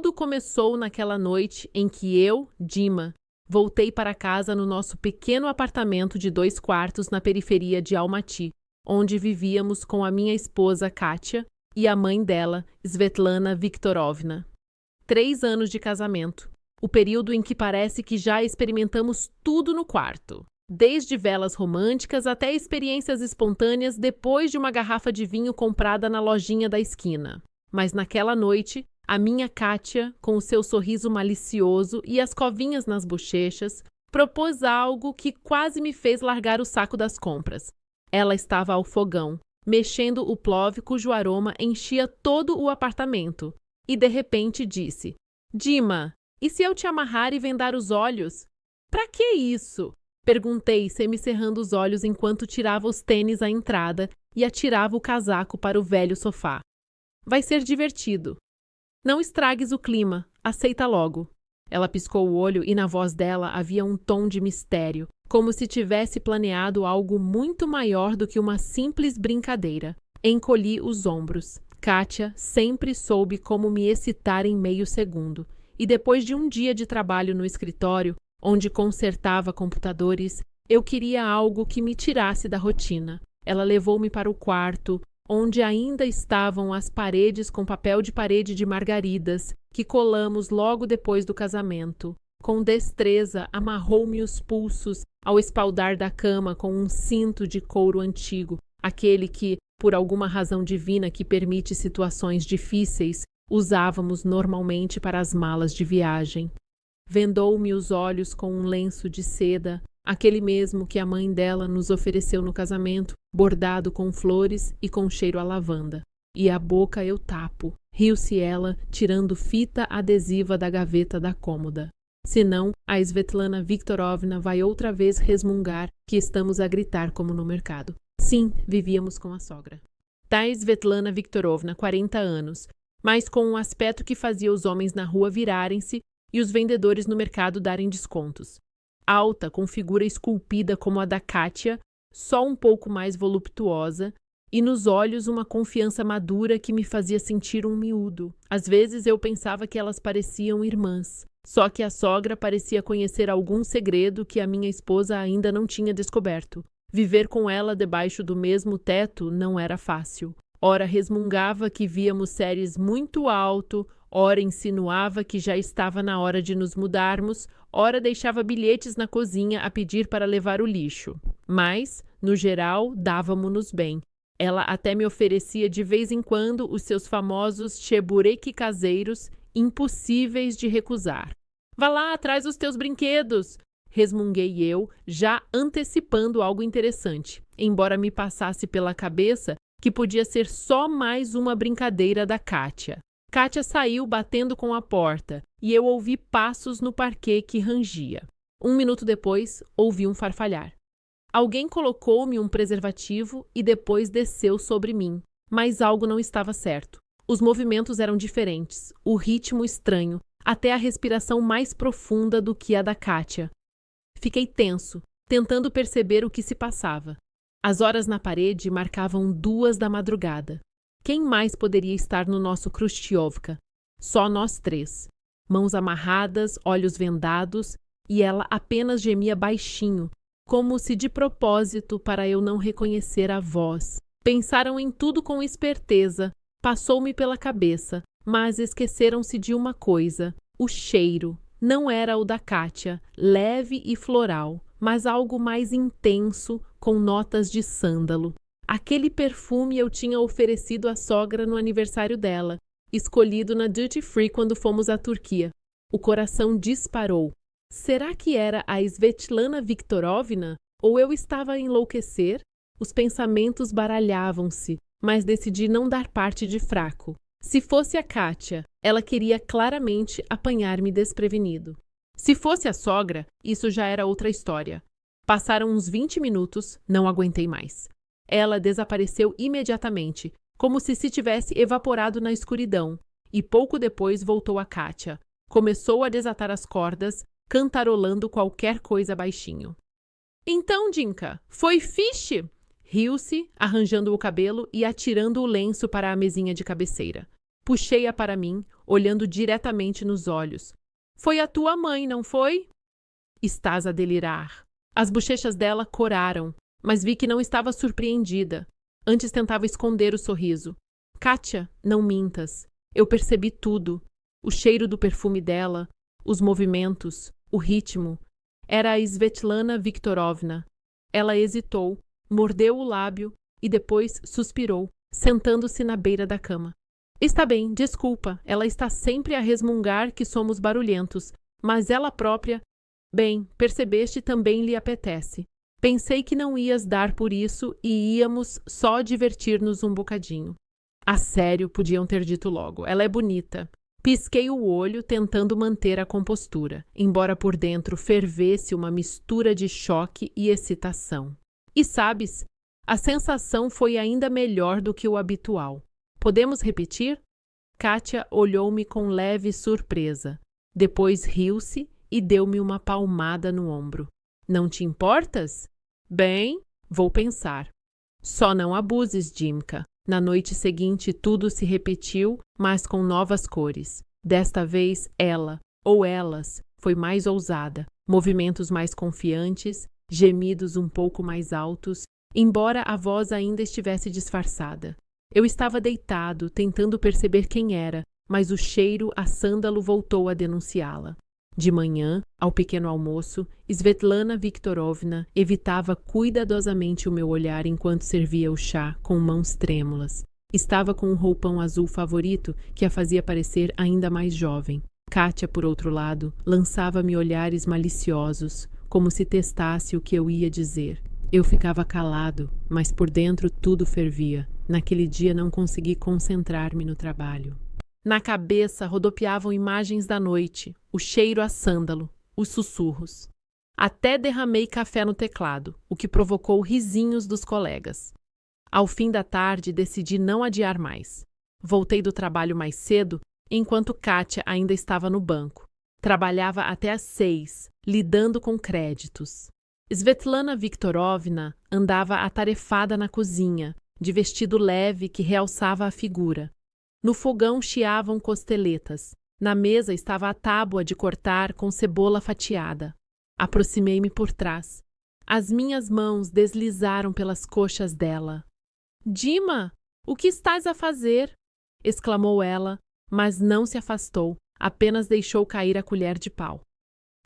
Tudo começou naquela noite em que eu, Dima, voltei para casa no nosso pequeno apartamento de 2 quartos na periferia de Almaty, onde vivíamos com a minha esposa Kátia e a mãe dela, Svetlana Viktorovna. 3 anos de casamento, o período em que parece que já experimentamos tudo no quarto. Desde velas românticas até experiências espontâneas depois de uma garrafa de vinho comprada na lojinha da esquina. Mas naquela noite, a minha Kátia, com o seu sorriso malicioso e as covinhas nas bochechas, propôs algo que quase me fez largar o saco das compras. Ela estava ao fogão, mexendo o plov cujo aroma enchia todo o apartamento, e de repente disse: Dima, e se eu te amarrar e vendar os olhos? Pra que isso? Perguntei, semicerrando os olhos enquanto tirava os tênis à entrada e atirava o casaco para o velho sofá. Vai ser divertido. Não estragues o clima, aceita logo. Ela piscou o olho e na voz dela havia um tom de mistério, como se tivesse planeado algo muito maior do que uma simples brincadeira. Encolhi os ombros. Kátia sempre soube como me excitar em meio segundo, e depois de um dia de trabalho no escritório, onde consertava computadores, eu queria algo que me tirasse da rotina. Ela levou-me para o quarto, onde ainda estavam as paredes com papel de parede de margaridas, que colamos logo depois do casamento. Com destreza, amarrou-me os pulsos ao espaldar da cama com um cinto de couro antigo, aquele que, por alguma razão divina que permite situações difíceis, usávamos normalmente para as malas de viagem. Vendou-me os olhos com um lenço de seda, aquele mesmo que a mãe dela nos ofereceu no casamento, bordado com flores e com cheiro a lavanda. E a boca eu tapo, riu-se ela, tirando fita adesiva da gaveta da cômoda. Senão, a Svetlana Viktorovna vai outra vez resmungar que estamos a gritar como no mercado. Sim, vivíamos com a sogra. Tá Svetlana Viktorovna, 40 anos, mas com um aspecto que fazia os homens na rua virarem-se e os vendedores no mercado darem descontos. Alta, com figura esculpida como a da Kátia, só um pouco mais voluptuosa, e nos olhos uma confiança madura que me fazia sentir um miúdo. Às vezes eu pensava que elas pareciam irmãs, só que a sogra parecia conhecer algum segredo que a minha esposa ainda não tinha descoberto. Viver com ela debaixo do mesmo teto não era fácil. Ora resmungava que víamos séries muito alto, ora insinuava que já estava na hora de nos mudarmos, ora deixava bilhetes na cozinha a pedir para levar o lixo. Mas, no geral, dávamo-nos bem. Ela até me oferecia de vez em quando os seus famosos chebureki caseiros, impossíveis de recusar. Vá lá, traz os teus brinquedos! Resmunguei eu, já antecipando algo interessante, embora me passasse pela cabeça que podia ser só mais uma brincadeira da Kátia. Kátia saiu batendo com a porta e eu ouvi passos no parquet que rangia. 1 minuto depois, ouvi um farfalhar. Alguém colocou-me um preservativo e depois desceu sobre mim, mas algo não estava certo. Os movimentos eram diferentes, o ritmo estranho, até a respiração mais profunda do que a da Kátia. Fiquei tenso, tentando perceber o que se passava. As horas na parede marcavam 2 da madrugada. Quem mais poderia estar no nosso Khrushchevka? Só nós 3. Mãos amarradas, olhos vendados, e ela apenas gemia baixinho, como se de propósito para eu não reconhecer a voz. Pensaram em tudo com esperteza, passou-me pela cabeça, mas esqueceram-se de uma coisa: o cheiro. Não era o da Kátia, leve e floral, mas algo mais intenso, com notas de sândalo. Aquele perfume eu tinha oferecido à sogra no aniversário dela, escolhido na Duty Free quando fomos à Turquia. O coração disparou. Será que era a Svetlana Viktorovna? Ou eu estava a enlouquecer? Os pensamentos baralhavam-se, mas decidi não dar parte de fraco. Se fosse a Kátia, ela queria claramente apanhar-me desprevenido. Se fosse a sogra, isso já era outra história. Passaram uns 20 minutos, não aguentei mais. Ela desapareceu imediatamente, como se tivesse evaporado na escuridão, e pouco depois voltou a Kátia. Começou a desatar as cordas, cantarolando qualquer coisa baixinho. Então, Dinka, foi fixe? Riu-se, arranjando o cabelo e atirando o lenço para a mesinha de cabeceira. Puxei-a para mim, olhando diretamente nos olhos. Foi a tua mãe, não foi? Estás a delirar. As bochechas dela coraram, mas vi que não estava surpreendida. Antes tentava esconder o sorriso. Kátia, não mintas. Eu percebi tudo. O cheiro do perfume dela, os movimentos, o ritmo. Era a Svetlana Viktorovna. Ela hesitou, mordeu o lábio e depois suspirou, sentando-se na beira da cama. Está bem, desculpa, ela está sempre a resmungar que somos barulhentos, mas ela própria... Bem, percebeste, também lhe apetece. Pensei que não ias dar por isso e íamos só divertir-nos um bocadinho. A sério, podiam ter dito logo, ela é bonita. Pisquei o olho, tentando manter a compostura, embora por dentro fervesse uma mistura de choque e excitação. E sabes, a sensação foi ainda melhor do que o habitual. Podemos repetir? Kátia olhou-me com leve surpresa. Depois riu-se e deu-me uma palmada no ombro. Não te importas? Bem, vou pensar. Só não abuses, Dimka. Na noite seguinte tudo se repetiu, mas com novas cores. Desta vez ela, ou elas, foi mais ousada, movimentos mais confiantes, gemidos um pouco mais altos, embora a voz ainda estivesse disfarçada. Eu estava deitado, tentando perceber quem era, mas o cheiro a sândalo voltou a denunciá-la. De manhã, ao pequeno almoço, Svetlana Viktorovna evitava cuidadosamente o meu olhar enquanto servia o chá com mãos trêmulas. Estava com um roupão azul favorito que a fazia parecer ainda mais jovem. Kátia, por outro lado, lançava-me olhares maliciosos, como se testasse o que eu ia dizer. Eu ficava calado, mas por dentro tudo fervia. Naquele dia não consegui concentrar-me no trabalho. Na cabeça rodopiavam imagens da noite, o cheiro a sândalo, os sussurros. Até derramei café no teclado, o que provocou risinhos dos colegas. Ao fim da tarde, decidi não adiar mais. Voltei do trabalho mais cedo, enquanto Kátia ainda estava no banco. Trabalhava até às 6, lidando com créditos. Svetlana Viktorovna andava atarefada na cozinha, de vestido leve que realçava a figura. No fogão chiavam costeletas. Na mesa estava a tábua de cortar com cebola fatiada. Aproximei-me por trás. As minhas mãos deslizaram pelas coxas dela. — Dima, o que estás a fazer? Exclamou ela, mas não se afastou, apenas deixou cair a colher de pau.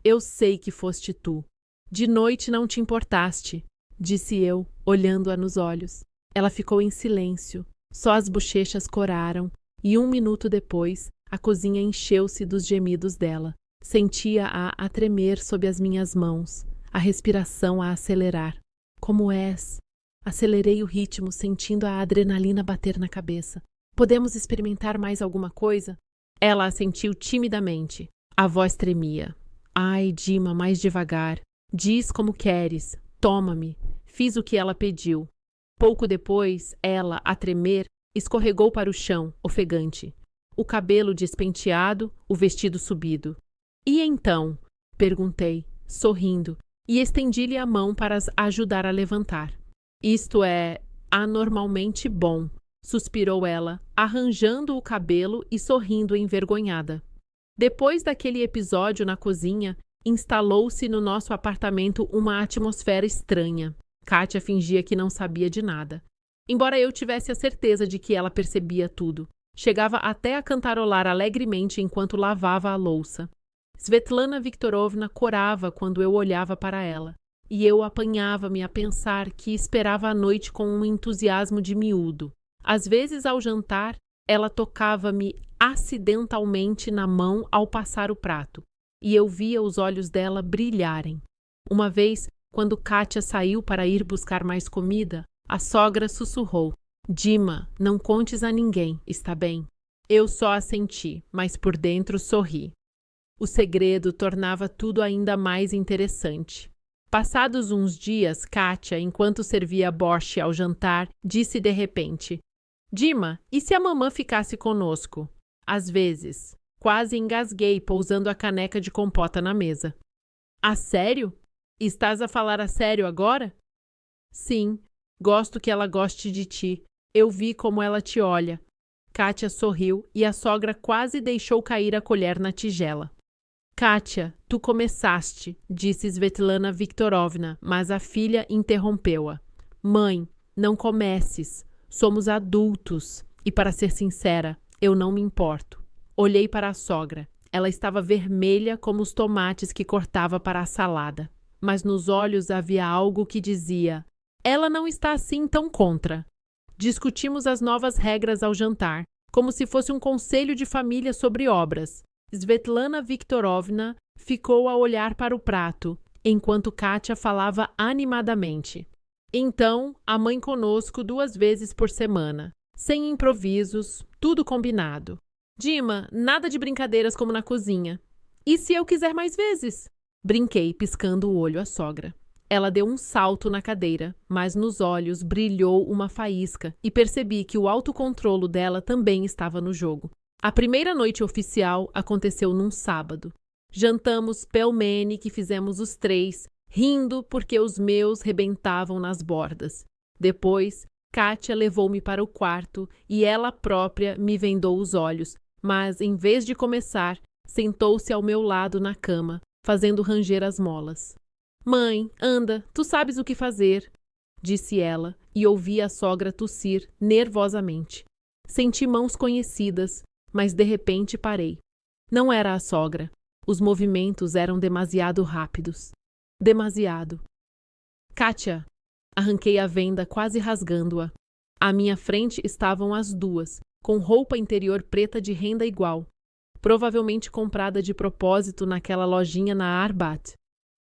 Eu sei que foste tu. De noite não te importaste, disse eu, olhando-a nos olhos. Ela ficou em silêncio, só as bochechas coraram, e 1 minuto depois, a cozinha encheu-se dos gemidos dela. Sentia-a a tremer sob as minhas mãos, a respiração a acelerar. Como és? Acelerei o ritmo, sentindo a adrenalina bater na cabeça. Podemos experimentar mais alguma coisa? Ela assentiu timidamente. A voz tremia. Ai, Dima, mais devagar. Diz como queres. Toma-me. Fiz o que ela pediu. Pouco depois, ela, a tremer, escorregou para o chão, ofegante. O cabelo despenteado, o vestido subido. E então? Perguntei, sorrindo, e estendi-lhe a mão para as ajudar a levantar. Isto é anormalmente bom, suspirou ela, arranjando o cabelo e sorrindo envergonhada. Depois daquele episódio na cozinha, instalou-se no nosso apartamento uma atmosfera estranha. Kátia fingia que não sabia de nada. Embora eu tivesse a certeza de que ela percebia tudo, chegava até a cantarolar alegremente enquanto lavava a louça. Svetlana Viktorovna corava quando eu olhava para ela, e eu apanhava-me a pensar que esperava a noite com um entusiasmo de miúdo. Às vezes, ao jantar, ela tocava-me acidentalmente na mão ao passar o prato, e eu via os olhos dela brilharem. Uma vez, quando Kátia saiu para ir buscar mais comida, a sogra sussurrou: Dima, não contes a ninguém, está bem? Eu só assenti, mas por dentro sorri. O segredo tornava tudo ainda mais interessante. Passados uns dias, Kátia, enquanto servia borscht ao jantar, disse de repente: Dima, e se a mamã ficasse conosco? Às vezes. Quase engasguei, pousando a caneca de compota na mesa. A sério? Estás a falar a sério agora? Sim, gosto que ela goste de ti. Eu vi como ela te olha. Kátia sorriu e a sogra quase deixou cair a colher na tigela. Kátia, tu começaste, disse Svetlana Viktorovna, mas a filha interrompeu-a. Mãe, não comeces. Somos adultos. E, para ser sincera, eu não me importo. Olhei para a sogra. Ela estava vermelha como os tomates que cortava para a salada. Mas nos olhos havia algo que dizia: ela não está assim tão contra. Discutimos as novas regras ao jantar, como se fosse um conselho de família sobre obras. Svetlana Viktorovna ficou a olhar para o prato, enquanto Kátia falava animadamente. Então, a mãe conosco 2 vezes por semana, sem improvisos, tudo combinado. Dima, nada de brincadeiras como na cozinha. E se eu quiser mais vezes? Brinquei, piscando o olho à sogra. Ela deu um salto na cadeira, mas nos olhos brilhou uma faísca e percebi que o autocontrolo dela também estava no jogo. A primeira noite oficial aconteceu num sábado. Jantamos pelmeni que fizemos os 3, rindo porque os meus rebentavam nas bordas. Depois, Kátia levou-me para o quarto e ela própria me vendou os olhos, mas, em vez de começar, sentou-se ao meu lado na cama, fazendo ranger as molas. Mãe, anda, tu sabes o que fazer, disse ela, e ouvi a sogra tossir nervosamente. Senti mãos conhecidas, mas de repente parei. Não era a sogra. Os movimentos eram demasiado rápidos. Demasiado. Kátia! Arranquei a venda quase rasgando-a. À minha frente estavam as duas, com roupa interior preta de renda igual, provavelmente comprada de propósito naquela lojinha na Arbat.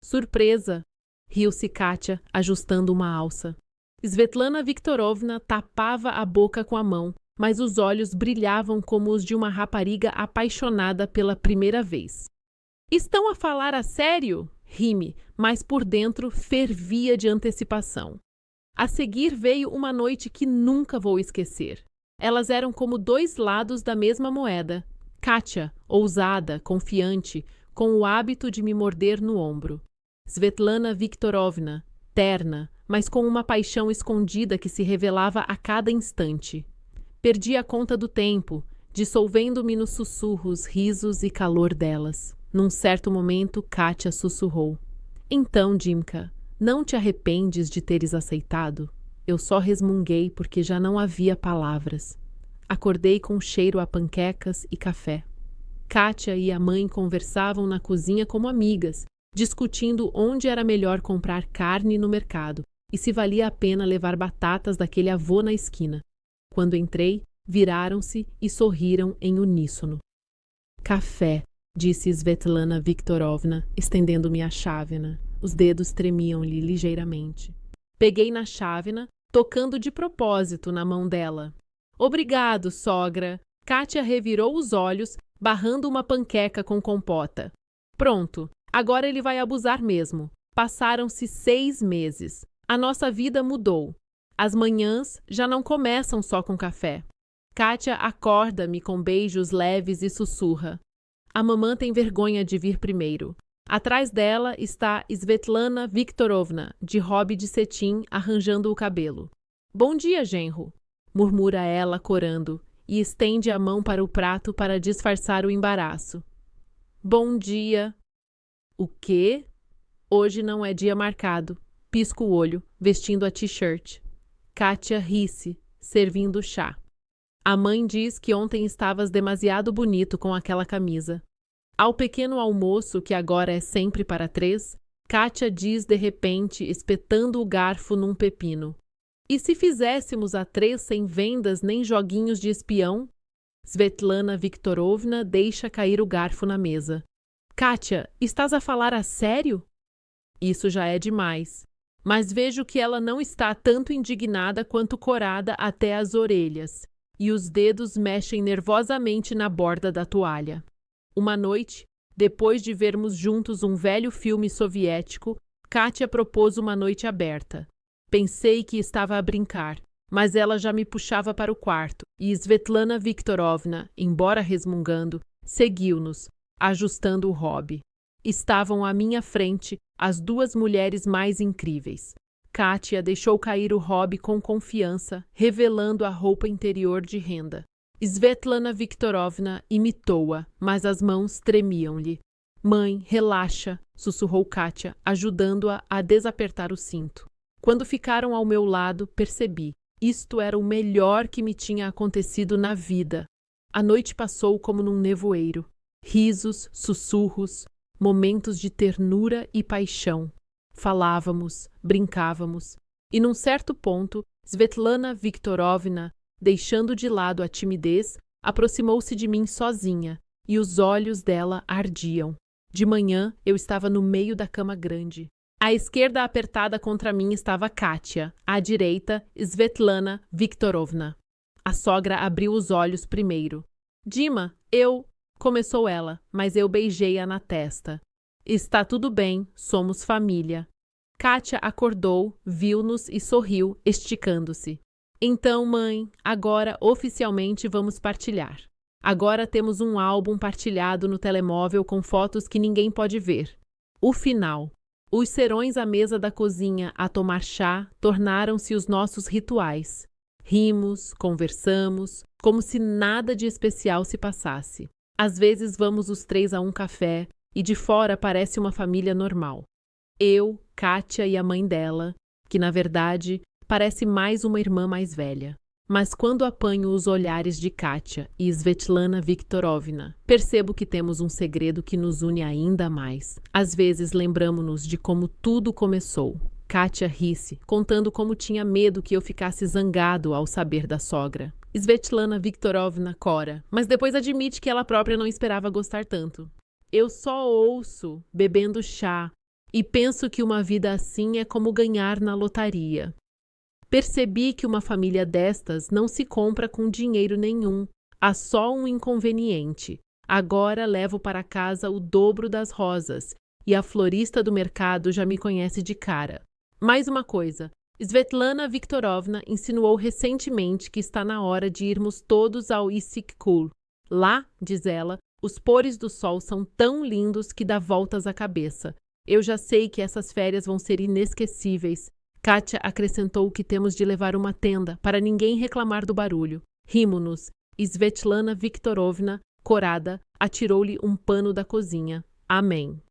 Surpresa! Riu-se Kátia, ajustando uma alça. Svetlana Viktorovna tapava a boca com a mão, mas os olhos brilhavam como os de uma rapariga apaixonada pela primeira vez. Estão a falar a sério? Ri-me, mas por dentro fervia de antecipação. A seguir veio uma noite que nunca vou esquecer. Elas eram como 2 lados da mesma moeda. Kátia, ousada, confiante, com o hábito de me morder no ombro. Svetlana Viktorovna, terna, mas com uma paixão escondida que se revelava a cada instante. Perdi a conta do tempo, dissolvendo-me nos sussurros, risos e calor delas. Num certo momento, Kátia sussurrou. Então, Dimka, não te arrependes de teres aceitado? Eu só resmunguei porque já não havia palavras. Acordei com cheiro a panquecas e café. Kátia e a mãe conversavam na cozinha como amigas, discutindo onde era melhor comprar carne no mercado e se valia a pena levar batatas daquele avô na esquina. Quando entrei, viraram-se e sorriram em uníssono. Café, disse Svetlana Viktorovna, estendendo-me a chávena. Os dedos tremiam-lhe ligeiramente. Peguei na chávena, tocando de propósito na mão dela. Obrigado, sogra. Kátia revirou os olhos, barrando uma panqueca com compota. Pronto. Agora ele vai abusar mesmo. Passaram-se 6 meses. A nossa vida mudou. As manhãs já não começam só com café. Kátia acorda-me com beijos leves e sussurra. A mamã tem vergonha de vir primeiro. Atrás dela está Svetlana Viktorovna, de hobby de cetim, arranjando o cabelo. Bom dia, genro, murmura ela corando, e estende a mão para o prato para disfarçar o embaraço. Bom dia. O quê? Hoje não é dia marcado. Pisco o olho, vestindo a t-shirt. Kátia ri-se, servindo chá. A mãe diz que ontem estavas demasiado bonito com aquela camisa. Ao pequeno almoço, que agora é sempre para 3, Kátia diz de repente, espetando o garfo num pepino. E se fizéssemos a 3 sem vendas nem joguinhos de espião? Svetlana Viktorovna deixa cair o garfo na mesa. Kátia, estás a falar a sério? Isso já é demais. Mas vejo que ela não está tanto indignada quanto corada até as orelhas, e os dedos mexem nervosamente na borda da toalha. Uma noite, depois de vermos juntos um velho filme soviético, Kátia propôs uma noite aberta. Pensei que estava a brincar, mas ela já me puxava para o quarto, e Svetlana Viktorovna, embora resmungando, seguiu-nos, ajustando o hobby. Estavam à minha frente as 2 mulheres mais incríveis. Kátia deixou cair o hobby com confiança, revelando a roupa interior de renda. Svetlana Viktorovna imitou-a, mas as mãos tremiam-lhe. Mãe, relaxa, sussurrou Kátia, ajudando-a a desapertar o cinto. Quando ficaram ao meu lado, percebi. Isto era o melhor que me tinha acontecido na vida. A noite passou como num nevoeiro. Risos, sussurros, momentos de ternura e paixão. Falávamos, brincávamos. E num certo ponto, Svetlana Viktorovna, deixando de lado a timidez, aproximou-se de mim sozinha, e os olhos dela ardiam. De manhã, eu estava no meio da cama grande. À esquerda apertada contra mim estava Kátia, à direita, Svetlana Viktorovna. A sogra abriu os olhos primeiro. Dima, começou ela, mas eu beijei-a na testa. Está tudo bem, somos família. Kátia acordou, viu-nos e sorriu, esticando-se. Então, mãe, agora oficialmente vamos partilhar. Agora temos um álbum partilhado no telemóvel com fotos que ninguém pode ver. O final. Os serões à mesa da cozinha a tomar chá tornaram-se os nossos rituais. Rimos, conversamos, como se nada de especial se passasse. Às vezes vamos os três a um café e de fora parece uma família normal. Eu, Kátia e a mãe dela, que na verdade parece mais uma irmã mais velha. Mas quando apanho os olhares de Kátia e Svetlana Viktorovna, percebo que temos um segredo que nos une ainda mais. Às vezes lembramo-nos de como tudo começou. Kátia ri-se, contando como tinha medo que eu ficasse zangado ao saber da sogra. Svetlana Viktorovna cora, mas depois admite que ela própria não esperava gostar tanto. Eu só ouço, bebendo chá, e penso que uma vida assim é como ganhar na lotaria. Percebi que uma família destas não se compra com dinheiro nenhum. Há só um inconveniente. Agora levo para casa o dobro das rosas e a florista do mercado já me conhece de cara. Mais uma coisa. Svetlana Viktorovna insinuou recentemente que está na hora de irmos todos ao Issyk-Kul. Lá, diz ela, os pôres do sol são tão lindos que dá voltas à cabeça. Eu já sei que essas férias vão ser inesquecíveis. Kátia acrescentou que temos de levar uma tenda para ninguém reclamar do barulho. Rimo-nos. Svetlana Viktorovna, corada, atirou-lhe um pano da cozinha. Amém.